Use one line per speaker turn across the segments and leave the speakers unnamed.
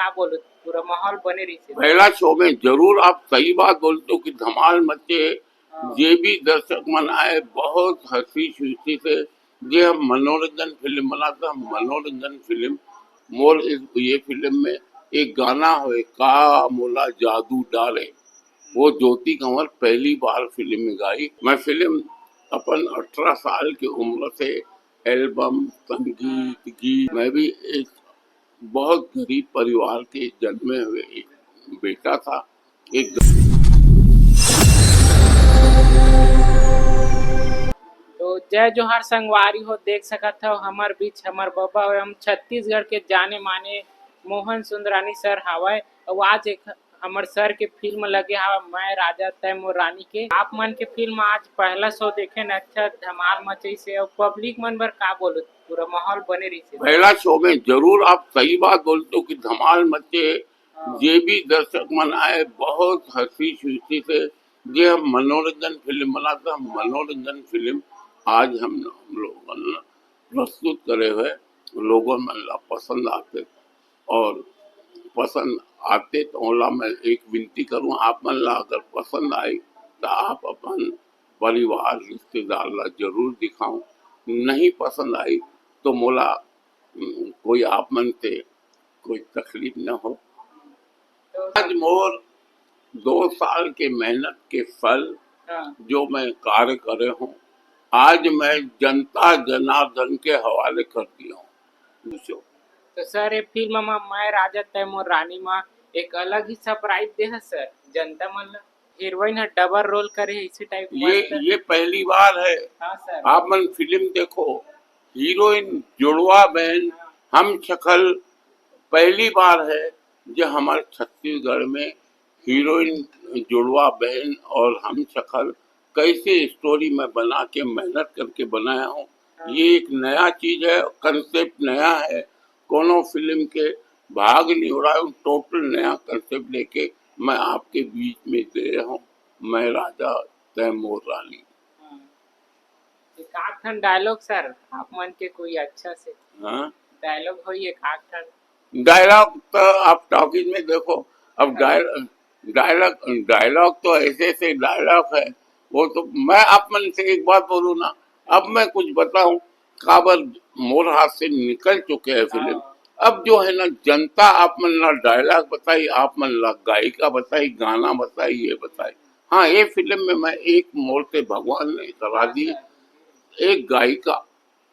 का बोलो पूरा माहौल बने रही से
पहला शो में जरूर आप सही बात बोलते हो कि धमाल मचे। ये भी दर्शक मन आए बहुत हंसी खुशी से। ये हम मनोरंजन फिल्म बनाता, मनोरंजन फिल्म मोर ये फिल्म में एक गाना है का मोला जादू डाले, वो ज्योति कंवर पहली बार फिल्म में गाई। मैं फिल्म अपन 18 साल की उम्र से एल्बम संगीत गीत, मैं भी एक बहुत गरीब परिवार के जन्मे हुए एक बेटा था। एक
तो जय जोहार संगवारी हो देख सकत हो हमर बीच हमर बाबा हो हम छत्तीसगढ़ के जाने माने मोहन सुंदरानी सर हवय और आज एक हमर सर के फिल्म लगे हवा मैं राजा तय मोर रानी के। आप मन के फिल्म आज पहला शो देखे न अच्छा धमाल मचई से और पब्लिक मन बर का बोलो पूरा माहौल बने रही से
पहला शो में जरूर आप सही बात बोलते हो कि धमाल मचे। ये भी दर्शक मन आए बहुत हंसी खुशी से। ये हम मनोरंजन फिल्म बनाता, मनोरंजन फिल्म आज हम लोगों ने प्रस्तुत करे हुए लोगों में पसंद आते और पसंद आते तो ओला मैं एक विनती करूं आप मन ला अगर पसंद आई तो आप अपन परिवार रिश्तेदार ला जरूर दिखाओ। नहीं पसंद आई तो मोला कोई आप मन से कोई तकलीफ न हो। आज मोर 2 साल के मेहनत के फल जो मैं कार्य करे हूँ आज मैं जनता जनार्दन के हवाले कर दिया हूँ।
तो सर ये फिल्म में मैं राजा तय मोर रानी में एक अलग ही सरप्राइज दे है सर जनता मन ला। हीरोइन है डबल रोल करे इसी टाइप
ये पहली बार है।
हाँ सर
आप मन फिल्म देखो, हीरोइन जुड़वा बहन हम शक्ल पहली बार है जो हमारे छत्तीसगढ़ में हीरोइन जुड़वा बहन और हम शक्ल कैसे स्टोरी में बना के मेहनत करके बनाया हूँ। ये एक नया चीज है, कंसेप्ट नया है, कोनो फिल्म के भाग नहीं हो रहा है, टोटल नया कंसेप्ट लेके मैं आपके बीच में दे रहा हूँ। मैं राजा तय मोर रानी।
एक डायलॉग सर आप मन के कोई अच्छा से
हाँ
डायलॉग हो ये
डायलॉग तो आप टॉकीज में देखो। अब डायलॉग डायलॉग तो ऐसे ऐसे डायलॉग है वो तो मैं आप मन से एक बात बोलूँ ना, अब मैं कुछ बताऊं काबर मोर हाथ से निकल चुके हैं फिल्म। अब जो है ना जनता आप मन ला डायलॉग बताई, आप मन ला गायिका बताई, गाना बताई, ये बताई। हाँ ये फिल्म में मैं एक मोर से भगवान ने करा दी। एक गायिका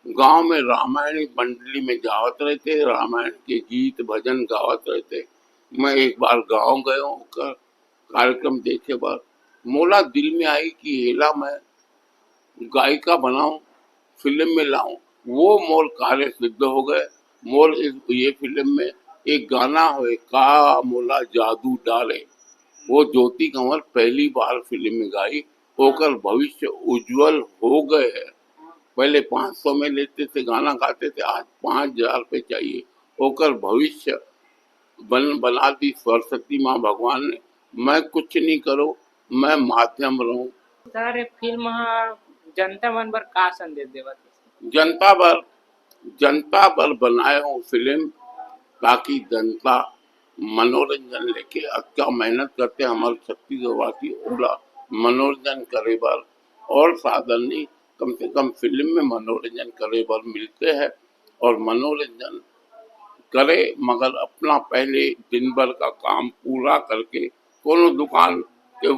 गांव में रामायण मंडली में जावत रहते, रामायण के गीत भजन गावत रहते। मैं एक बार गांव गयो कार्यक्रम देखे बार मोला दिल में आई कि एला मैं गायिका बनाऊं, फिल्म में लाऊं। वो मोर कार्य सिद्ध हो गए। मोर ये फिल्म में एक गाना है का मोला जादू डाले, वो ज्योति कंवर पहली बार फिल्म में गाई। ओकर भविष्य उज्जवल हो गए है। पहले 500 में लेते थे गाना गाते थे, आज 5000 पे चाहिए। ओकर भविष्य बना दी सरस्वती माँ भगवान ने। मैं कुछ नहीं करो, मैं माध्यम रहूं।
सर फिल्म जनता मन बर का संदेश देवत
जनता पर बनाए हूँ फिल्म ताकि जनता मनोरंजन लेके अच्छा मेहनत करते हमारे छत्तीसगढ़वासी ओला मनोरंजन करे बार और साधन नहीं, कम से कम फिल्म में मनोरंजन करे बार मिलते हैं और मनोरंजन करे मगर अपना पहले दिन भर का काम पूरा करके। कोनो दुकान के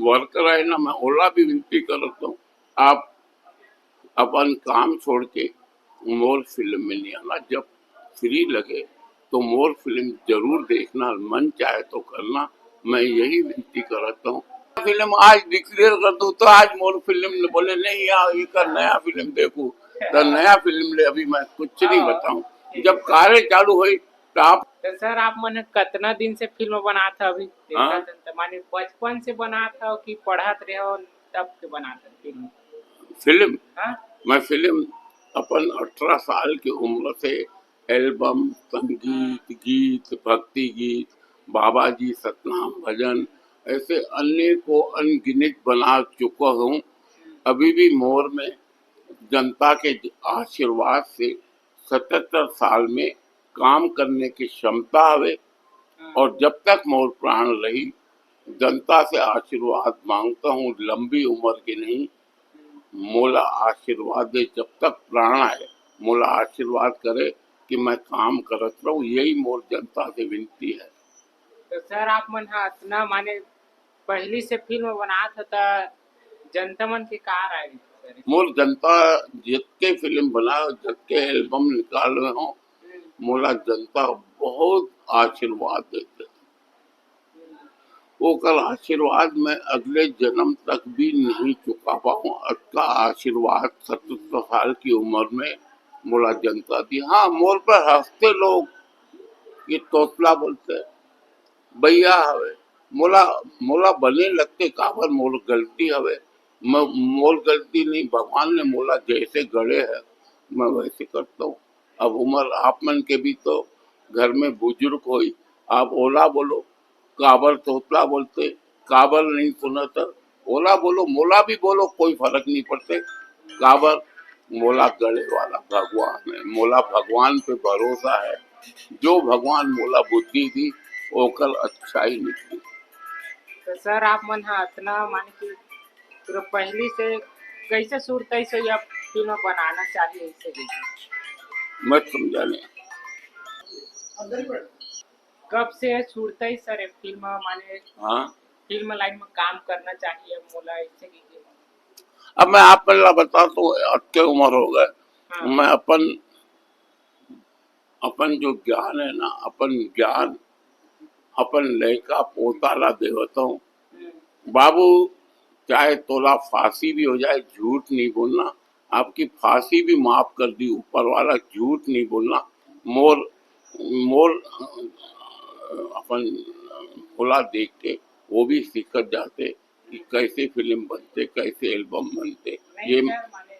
वर्कर है ना, मैं ओला भी विनती करता हूँ आप अपन काम छोड़ के मोर फिल्म में नहीं आना। जब फ्री लगे तो मोर फिल्म जरूर देखना, मन चाहे तो करना। मैं यही विनती करता हूँ। फिल्म आज डिक्लेयर कर दूं तो आज मोर फिल्म बोले नहीं यार ये कर नया फिल्म देखूं तो नया फिल्म ले। अभी मैं कुछ नहीं बताऊं, जब कार्य चालू हुई तो आप
तो सर आप मन कितना दिन से फिल्म बना था अभी देखा था माने बचपन से बना था कि पढ़त रहे हो तब के बना था
फिल्म मैं फिल्म अपन 18 साल की उम्र से एल्बम संगीत गीत भक्ति गीत बाबा जी सतनाम भजन ऐसे अन्य को अनगिनत बना चुका हूँ। अभी भी मोर में जनता के आशीर्वाद से 77 साल में काम करने की क्षमता हवे। और जब तक मोर प्राण रही जनता से आशीर्वाद मांगता हूँ, लंबी उम्र की नहीं, मोला आशीर्वाद दे जब तक प्राण है, मोला आशीर्वाद करे कि मैं काम करत रहूं, यही मोर जनता से विनती है।
तो सर आप मन हा इतना माने पहली से फिल्म बनात था जनता मन के का राय सर?
मोर जनता जितके फिल्म बनाए, जितके एल्बम निकाले हो, मोला जनता बहुत आशीर्वाद देते। वो कल आशीर्वाद में अगले जन्म तक भी नहीं चुका पाऊँ। का आशीर्वाद 77 साल की उम्र में मोला जनता दी। हाँ, मोर पर हंसते लोग, ये तोतला बोलते भैया हवे, मोला मोला बने लगते काबर मोर गलती हवे। मोर गलती नहीं, भगवान ने मोला जैसे गढ़े है मैं वैसे करता हूँ। अब उम्र आप मन के भी तो घर में बुजुर्ग होई, आप ओला बोलो, काबर तोतला बोलते, काबर नहीं सुनता, ओला बोलो, मोला भी बोलो, कोई फर्क नहीं पड़ते। काबर मोला गले वाला भगवान है, मोला भगवान पे भरोसा है। जो भगवान मोला बुद्धि दी ओकर अच्छाई निकली।
तो सर आप मन हा इतना माने कि पूरा पहली से कैसे सुरतई से यह फिल्म बनाना चाहिए ऐसे भी
मैं समझा नहीं।
कब से सुरतई सर ये फिल्म माने
हाँ,
फिल्म लाइन में काम करना चाहिए मोला ऐसे की
अब मैं आप पहला बताता हूँ, अच्छे उम्र हो गए,
हाँ
मैं अपन अपन जो ज्ञान है ना, अपन ज्ञान अपन लड़का पोताला देवता हूँ। बाबू चाहे तोला फांसी भी हो जाए, झूठ नहीं बोलना। आपकी फांसी भी माफ कर दी ऊपर वाला, झूठ नहीं बोलना। मोर मोर अपन खुला देख के वो भी सीख जाते कि कैसे फिल्म बनते, कैसे एल्बम बनते।
नहीं
ये
सर माने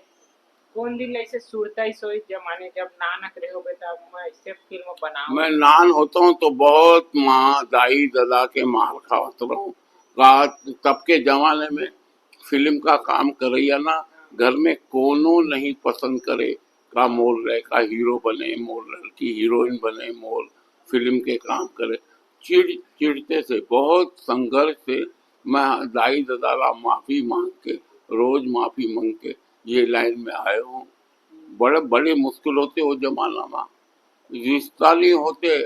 कौन दिन ऐसे सुरतई सोई जब माने जब नानक रहे होगे तब मैं ऐसे फिल्म बनाऊं
मैं नान होता हूँ तो बहुत माँ दाई दादा के मार खावत रहूं। तब के जमाने में फिल्म का काम करैया ना, घर में कोनो नहीं पसंद करे का मोर लड़का हीरो बने, मोर लड़की हीरोइन बने, मोर फिल्म के काम करे। चिढ़ते से, बहुत संघर्ष से मैं दाई दादा माफी मांग के, रोज माफी मांग के ये लाइन में आए हूँ। बड़े बड़े मुश्किल होते वो जमाना में, रिश्ता नहीं होते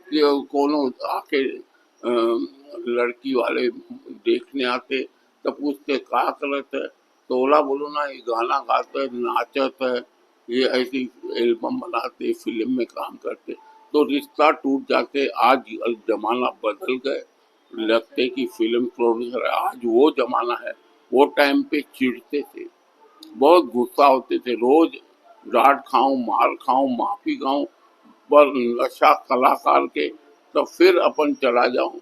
कि कोनो आके लड़की वाले देखने आते तो पूछते का करत है, तो ओला बोलो ना ये गाना गाते है, नाचत है, ये ऐसी एल्बम बनाते, फिल्म में काम करते, तो रिश्ता टूट जाते। आज जमाना बदल गए, लगते कि फिल्म प्रोड्यूसर है। आज वो जमाना है, वो टाइम पे चिढ़ते थे, बहुत गुस्सा होते थे, रोज डांट खाऊं, मार खाऊं, माफी खाऊं, पर नशा कलाकार के तो फिर अपन चला जाऊं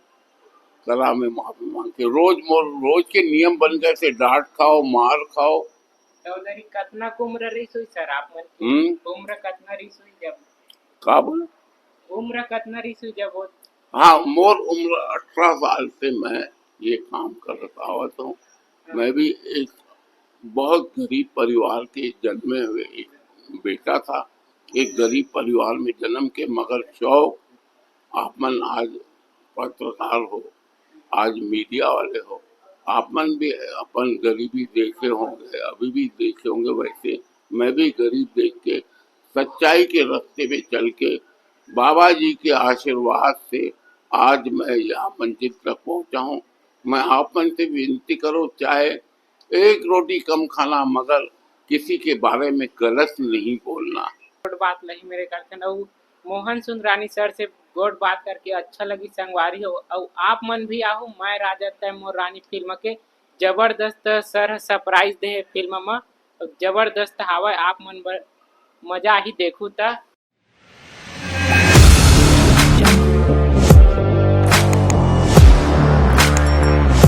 कला में माफी मांग के। रोज के नियम बन गए थे, डांट खाओ, मार खाओ।
तो उधर ही कितना उम्र रही सोई सर आप मन की उम्र कितना रही सोई जब
का बोले?
उम्र कितना रही सोई जब वो
हाँ, मोर उम्र 18 साल से मैं ये काम करता आवत हूँ। मैं भी एक बहुत गरीब परिवार के जन्मे हुए एक बेटा था। एक गरीब परिवार में जन्म के, मगर शौक आप मन आज पत्रकार हो, आज मीडिया वाले हो, आप मन भी अपन गरीबी देखे होंगे, अभी भी देखे होंगे। वैसे मैं भी गरीब देख के, सच्चाई के रास्ते पे चल के, बाबा जी के आशीर्वाद से आज मैं यहाँ मंजिल तक पहुंचा हूँ। मैं आप मन से विनती करो, चाहे एक रोटी कम खाना, मगर किसी के बारे में गलत नहीं बोलना।
गुड बात लगी मेरे करते न मोहन सुंदरानी सर से गुड बात करके अच्छा लगी संगवारी हो और आप मन भी आहू। मैं राजा तैमूर रानी फिल्म के जबरदस्त सर सरप्राइज दे फिल्म में जबरदस्त हावा, आप मन मजा ही देखू था।